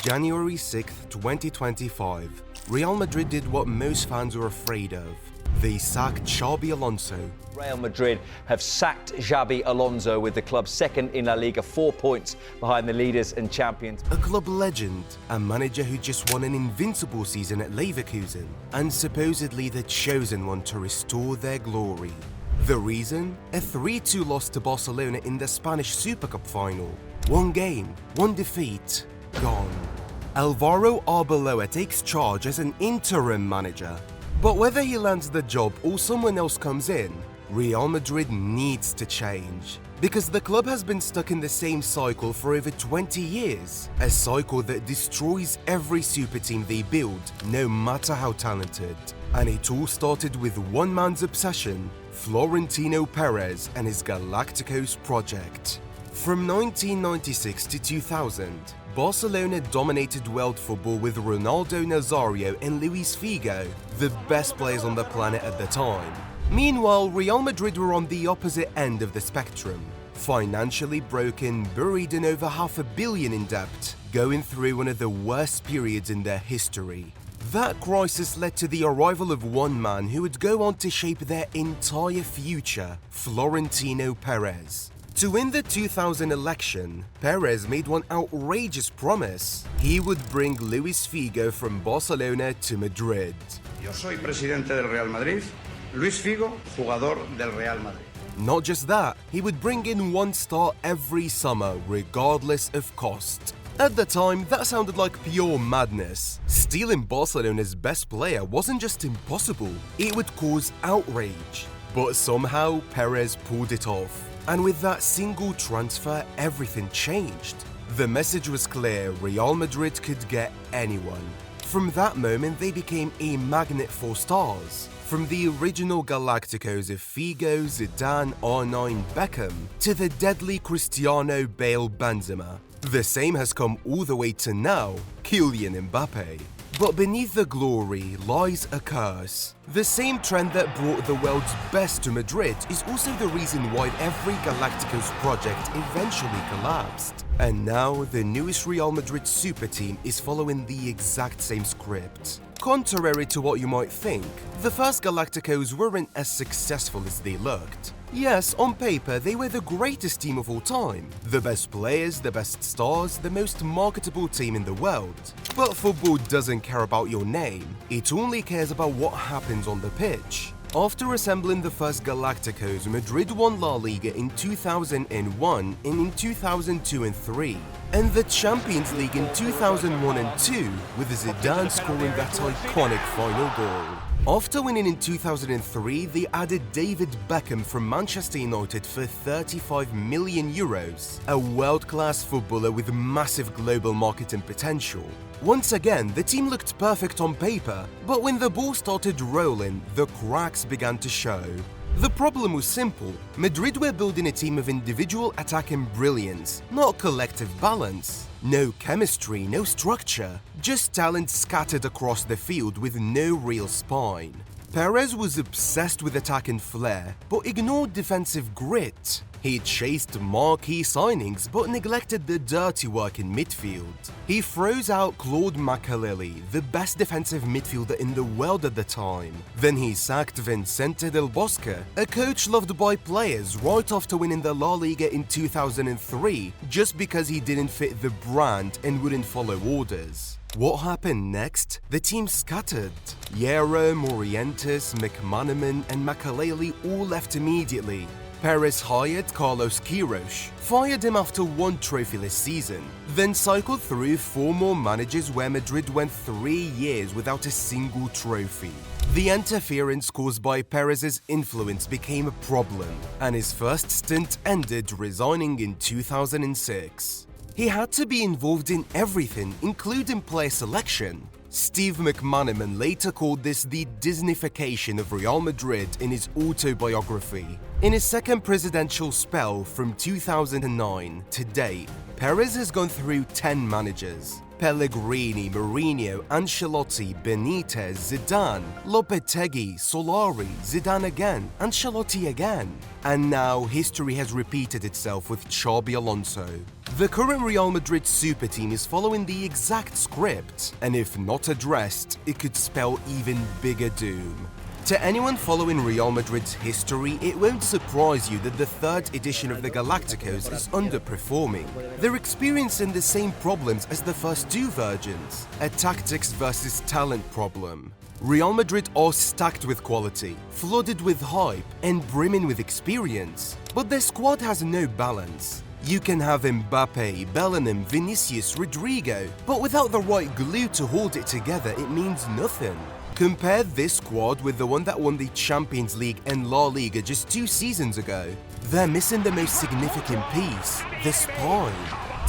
January 6, 2025, Real Madrid did what most fans were afraid of. They sacked Xabi Alonso. Real Madrid have sacked Xabi Alonso with the club second in La Liga, 4 points behind the leaders and champions. A club legend, a manager who just won an invincible season at Leverkusen, and supposedly the chosen one to restore their glory. The reason? A 3-2 loss to Barcelona in the Spanish Super Cup final. One game, one defeat, gone. Alvaro Arbeloa takes charge as an interim manager. But whether he lands the job or someone else comes in, Real Madrid needs to change. Because the club has been stuck in the same cycle for over 20 years. A cycle that destroys every super team they build, no matter how talented. And it all started with one man's obsession, Florentino Perez and his Galacticos project. From 1996 to 2000, Barcelona dominated world football with Ronaldo Nazario and Luis Figo, the best players on the planet at the time. Meanwhile, Real Madrid were on the opposite end of the spectrum. Financially broken, buried in over $500 million in debt, going through one of the worst periods in their history. That crisis led to the arrival of one man who would go on to shape their entire future, Florentino Perez. To win the 2000 election, Perez made one outrageous promise. He would bring Luis Figo from Barcelona to Madrid. Yo soy presidente del Real Madrid, Luis Figo, jugador del Real Madrid. Not just that, he would bring in one star every summer, regardless of cost. At the time, that sounded like pure madness. Stealing Barcelona's best player wasn't just impossible, it would cause outrage. But somehow, Perez pulled it off. And with that single transfer, everything changed. The message was clear, Real Madrid could get anyone. From that moment, they became a magnet for stars. From the original Galacticos of Figo, Zidane, R9, Beckham, to the deadly Cristiano Bale Benzema. The same has come all the way to now, Kylian Mbappe. But beneath the glory lies a curse. The same trend that brought the world's best to Madrid is also the reason why every Galacticos project eventually collapsed. And now, the newest Real Madrid super team is following the exact same script. Contrary to what you might think, the first Galacticos weren't as successful as they looked. Yes, on paper, they were the greatest team of all time. The best players, the best stars, the most marketable team in the world. But football doesn't care about your name. It only cares about what happens on the pitch. After assembling the first Galacticos, Madrid won La Liga in 2001 and in 2002 and 3, and the Champions League in 2001 and 2, with Zidane scoring that iconic final goal. After winning in 2003, they added David Beckham from Manchester United for €35 million, a world-class footballer with massive global marketing potential. Once again, the team looked perfect on paper, but when the ball started rolling, the cracks began to show. The problem was simple. Madrid were building a team of individual attacking brilliance, not collective balance. No chemistry, no structure, just talent scattered across the field with no real spine. Perez was obsessed with attacking flair, but ignored defensive grit. He chased marquee signings but neglected the dirty work in midfield. He froze out Claude Makelele, the best defensive midfielder in the world at the time. Then he sacked Vicente Del Bosque, a coach loved by players right after winning the La Liga in 2003, just because he didn't fit the brand and wouldn't follow orders. What happened next? The team scattered. Hierro, Morientes, McManaman and Makelele all left immediately. Perez hired Carlos Queiroz, fired him after one trophyless season, then cycled through 4 more managers where Madrid went 3 years without a single trophy. The interference caused by Perez's influence became a problem, and his first stint ended resigning in 2006. He had to be involved in everything, including player selection. Steve McManaman later called this the Disneyfication of Real Madrid in his autobiography. In his second presidential spell from 2009 to date, Perez has gone through 10 managers. Pellegrini, Mourinho, Ancelotti, Benitez, Zidane, Lopetegui, Solari, Zidane again, Ancelotti again. And now history has repeated itself with Xabi Alonso. The current Real Madrid super team is following the exact script, and if not addressed, it could spell even bigger doom. To anyone following Real Madrid's history, it won't surprise you that the third edition of the Galacticos is underperforming. They're experiencing the same problems as the first two versions, a tactics versus talent problem. Real Madrid are stacked with quality, flooded with hype, and brimming with experience, but their squad has no balance. You can have Mbappe, Bellingham, Vinicius, Rodrigo, but without the right glue to hold it together, it means nothing. Compare this squad with the one that won the Champions League and La Liga just 2 seasons ago. They're missing the most significant piece, the spine.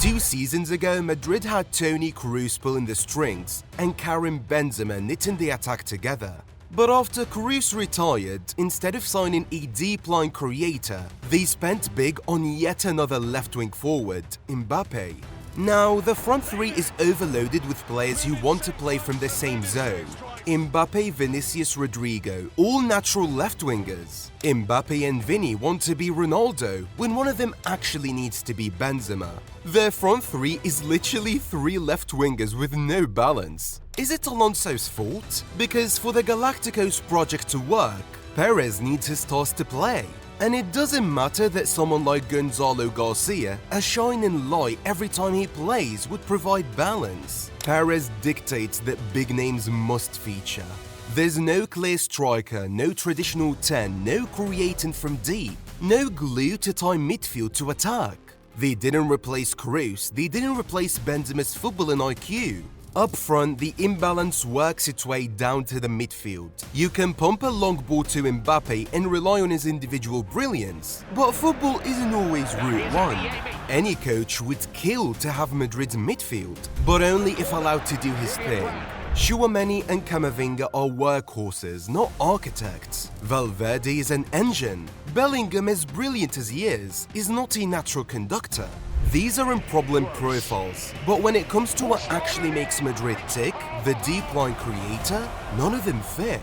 2 seasons ago, Madrid had Toni Kroos pulling the strings and Karim Benzema knitting the attack together. But after Kroos retired, instead of signing a deep-line creator, they spent big on yet another left-wing forward, Mbappe. Now, the front three is overloaded with players who want to play from the same zone. Mbappe, Vinicius, Rodrigo, all natural left-wingers. Mbappe and Vinny want to be Ronaldo, when one of them actually needs to be Benzema. Their front three is literally 3 left-wingers with no balance. Is it Alonso's fault? Because for the Galacticos project to work, Perez needs his stars to play. And it doesn't matter that someone like Gonzalo Garcia, a shining light every time he plays, would provide balance. Perez dictates that big names must feature. There's no clear striker, no traditional 10, no creating from deep, no glue to tie midfield to attack. They didn't replace Kroos, they didn't replace Benzema's footballing IQ. Up front, the imbalance works its way down to the midfield. You can pump a long ball to Mbappe and rely on his individual brilliance, but football isn't always Route 1. Any coach would kill to have Madrid's midfield, but only if allowed to do his thing. Tchouaméni and Camavinga are workhorses, not architects. Valverde is an engine. Bellingham, as brilliant as he is not a natural conductor. These are in problem profiles, but when it comes to what actually makes Madrid tick, the deep line creator, none of them fit.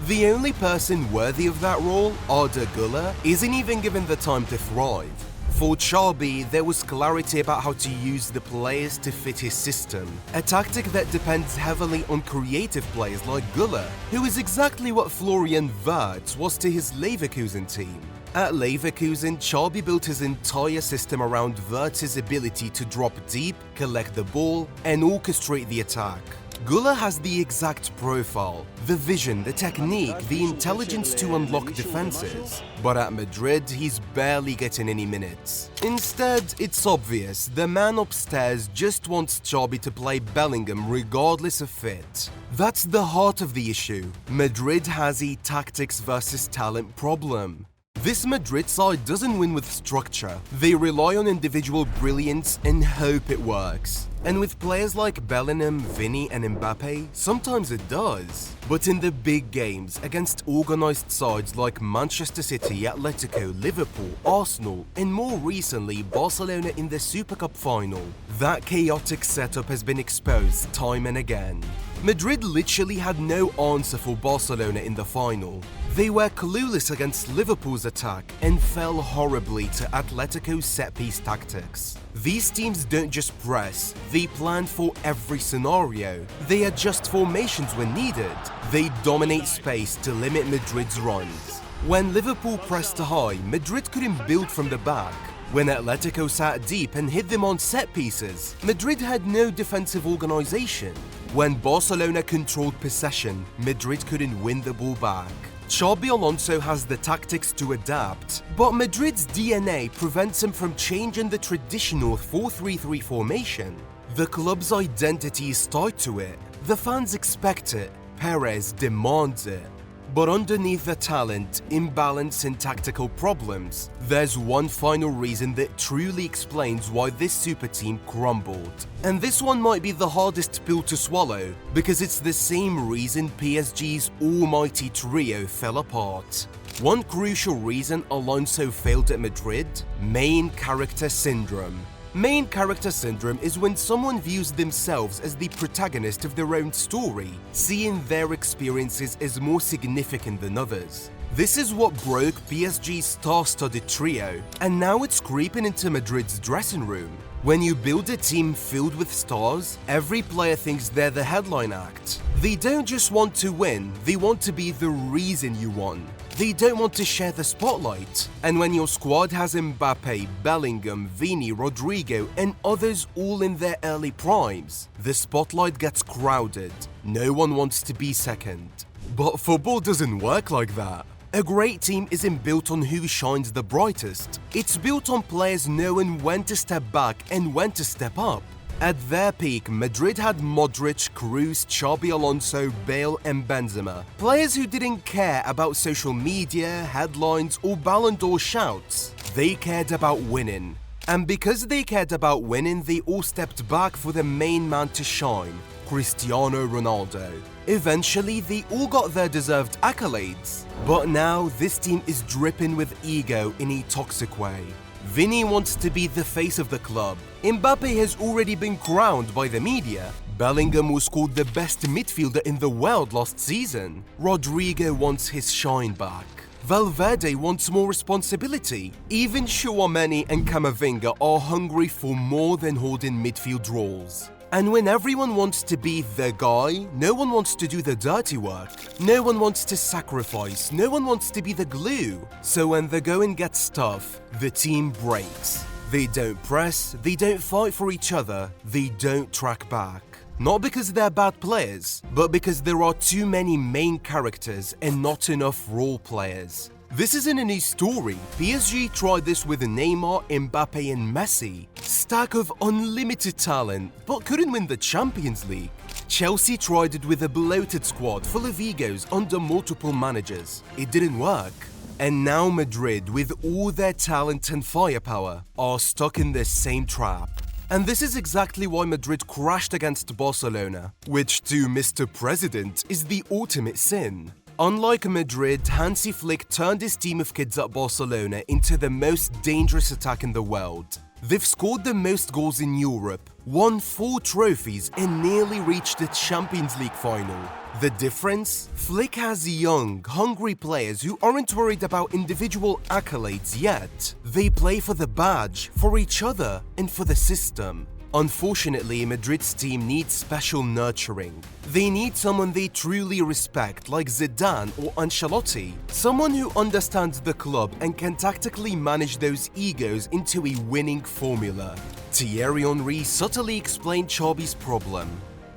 The only person worthy of that role, Arda Güler, isn't even given the time to thrive. For Xabi, there was clarity about how to use the players to fit his system, a tactic that depends heavily on creative players like Güler, who is exactly what Florian Wirtz was to his Leverkusen team. At Leverkusen, Xabi built his entire system around Wirtz's ability to drop deep, collect the ball, and orchestrate the attack. Güler has the exact profile, the vision, the technique, the intelligence to unlock defenses. But at Madrid, he's barely getting any minutes. Instead, it's obvious, the man upstairs just wants Xabi to play Bellingham regardless of fit. That's the heart of the issue. Madrid has a tactics versus talent problem. This Madrid side doesn't win with structure. They rely on individual brilliance and hope it works. And with players like Bellingham, Vinny and Mbappe, sometimes it does. But in the big games, against organised sides like Manchester City, Atletico, Liverpool, Arsenal, and more recently Barcelona in the Super Cup final, that chaotic setup has been exposed time and again. Madrid literally had no answer for Barcelona in the final. They were clueless against Liverpool's attack and fell horribly to Atletico's set-piece tactics. These teams don't just press, they plan for every scenario. They adjust formations when needed. They dominate space to limit Madrid's runs. When Liverpool pressed high, Madrid couldn't build from the back. When Atletico sat deep and hit them on set pieces, Madrid had no defensive organisation. When Barcelona controlled possession, Madrid couldn't win the ball back. Xabi Alonso has the tactics to adapt, but Madrid's DNA prevents him from changing the traditional 4-3-3 formation. The club's identity is tied to it. The fans expect it. Perez demands it. But underneath the talent, imbalance and tactical problems, there's one final reason that truly explains why this super team crumbled. And this one might be the hardest pill to swallow, because it's the same reason PSG's almighty trio fell apart. One crucial reason Alonso failed at Madrid: main character syndrome. Main character syndrome is when someone views themselves as the protagonist of their own story, seeing their experiences as more significant than others. This is what broke PSG's star-studded trio, and now it's creeping into Madrid's dressing room. When you build a team filled with stars, every player thinks they're the headline act. They don't just want to win, they want to be the reason you won. They don't want to share the spotlight. And when your squad has Mbappe, Bellingham, Vini, Rodrigo, and others all in their early primes, the spotlight gets crowded. No one wants to be second. But football doesn't work like that. A great team isn't built on who shines the brightest. It's built on players knowing when to step back and when to step up. At their peak, Madrid had Modric, Kroos, Xabi Alonso, Bale and Benzema. Players who didn't care about social media, headlines or Ballon d'Or shouts. They cared about winning. And because they cared about winning, they all stepped back for the main man to shine, Cristiano Ronaldo. Eventually, they all got their deserved accolades. But now, this team is dripping with ego in a toxic way. Vini wants to be the face of the club. Mbappe has already been crowned by the media. Bellingham was called the best midfielder in the world last season. Rodrigo wants his shine back. Valverde wants more responsibility. Even Tchouaméni and Camavinga are hungry for more than holding midfield roles. And when everyone wants to be the guy, no one wants to do the dirty work. No one wants to sacrifice. No one wants to be the glue. So when the going gets tough, the team breaks. They don't press, they don't fight for each other, they don't track back. Not because they're bad players, but because there are too many main characters and not enough role players. This isn't a new story. PSG tried this with Neymar, Mbappe and Messi. Stack of unlimited talent, but couldn't win the Champions League. Chelsea tried it with a bloated squad full of egos under multiple managers. It didn't work. And now Madrid, with all their talent and firepower, are stuck in the same trap. And this is exactly why Madrid crashed against Barcelona, which to Mr. President is the ultimate sin. Unlike Madrid, Hansi Flick turned his team of kids at Barcelona into the most dangerous attack in the world. They've scored the most goals in Europe, won 4 trophies and nearly reached the Champions League final. The difference? Flick has young, hungry players who aren't worried about individual accolades yet. They play for the badge, for each other, and for the system. Unfortunately, Madrid's team needs special nurturing. They need someone they truly respect, like Zidane or Ancelotti. Someone who understands the club and can tactically manage those egos into a winning formula. Thierry Henry subtly explained Xabi's problem.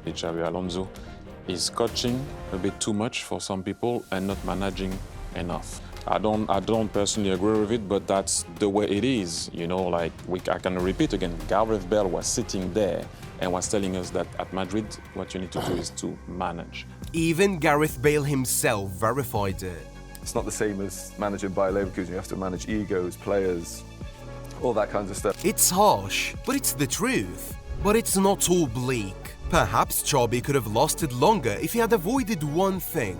Xabi Alonso is coaching a bit too much for some people and not managing enough. I don't personally agree with it, but that's the way it is. You know, like I can repeat again, Gareth Bale was sitting there and was telling us that at Madrid, what you need to do is to manage. Even Gareth Bale himself verified it. It's not the same as managing Bayer Leverkusen. You have to manage egos, players, all that kinds of stuff. It's harsh, but it's the truth. But it's not all bleak. Perhaps Xabi could have lasted longer if he had avoided one thing.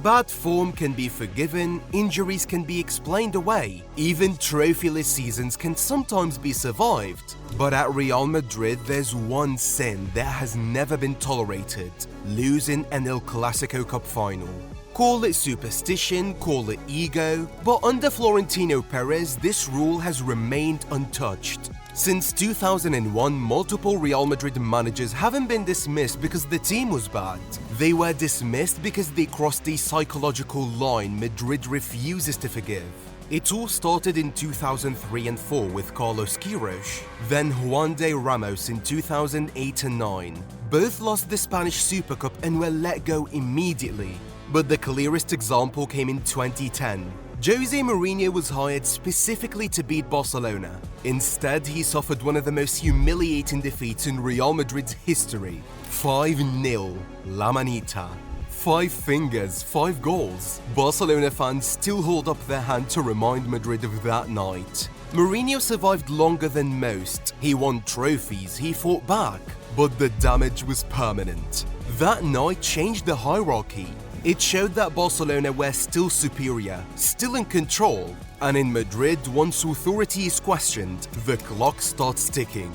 Bad form can be forgiven, injuries can be explained away, even trophyless seasons can sometimes be survived. But at Real Madrid, there's one sin that has never been tolerated: losing an El Clasico Cup final. Call it superstition, call it ego, but under Florentino Perez, this rule has remained untouched. Since 2001, multiple Real Madrid managers haven't been dismissed because the team was bad. They were dismissed because they crossed a psychological line Madrid refuses to forgive. It all started in 2003 and 4 with Carlos Queiroz, then Juan de Ramos in 2008 and 9. Both lost the Spanish Super Cup and were let go immediately. But the clearest example came in 2010. Jose Mourinho was hired specifically to beat Barcelona. Instead, he suffered one of the most humiliating defeats in Real Madrid's history. 5-0, La Manita. 5 fingers, 5 goals. Barcelona fans still hold up their hand to remind Madrid of that night. Mourinho survived longer than most. He won trophies, he fought back. But the damage was permanent. That night changed the hierarchy. It showed that Barcelona were still superior, still in control, and in Madrid, once authority is questioned, the clock starts ticking.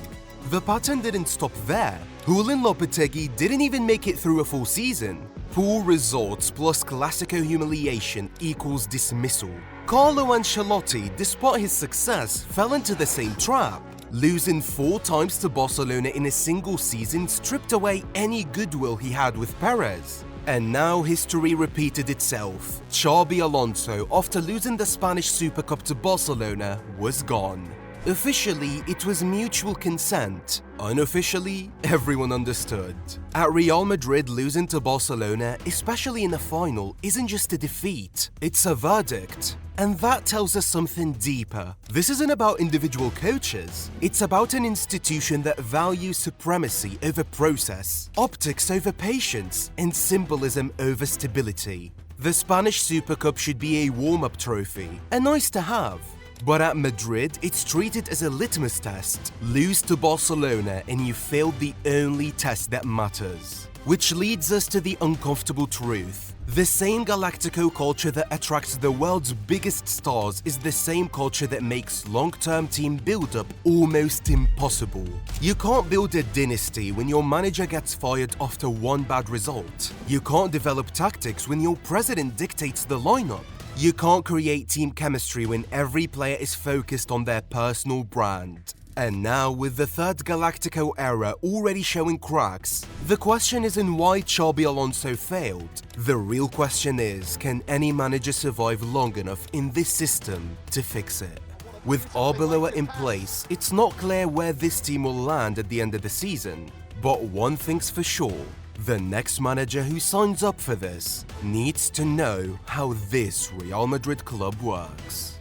The pattern didn't stop there. Julen Lopetegui didn't even make it through a full season. Poor results plus Clasico humiliation equals dismissal. Carlo Ancelotti, despite his success, fell into the same trap. Losing 4 times to Barcelona in a single season stripped away any goodwill he had with Perez. And now history repeated itself. Xabi Alonso, after losing the Spanish Super Cup to Barcelona, was gone. Officially, it was mutual consent. Unofficially, everyone understood. At Real Madrid, losing to Barcelona, especially in the final, isn't just a defeat, it's a verdict. And that tells us something deeper. This isn't about individual coaches. It's about an institution that values supremacy over process, optics over patience, and symbolism over stability. The Spanish Super Cup should be a warm-up trophy, a nice to have. But at Madrid, it's treated as a litmus test. Lose to Barcelona and you failed the only test that matters. Which leads us to the uncomfortable truth. The same Galactico culture that attracts the world's biggest stars is the same culture that makes long-term team build-up almost impossible. You can't build a dynasty when your manager gets fired after one bad result. You can't develop tactics when your president dictates the lineup. You can't create team chemistry when every player is focused on their personal brand. And now, with the third Galactico era already showing cracks, the question isn't why Xabi Alonso failed. The real question is, can any manager survive long enough in this system to fix it? With Arbeloa in place, it's not clear where this team will land at the end of the season. But one thing's for sure. The next manager who signs up for this needs to know how this Real Madrid club works.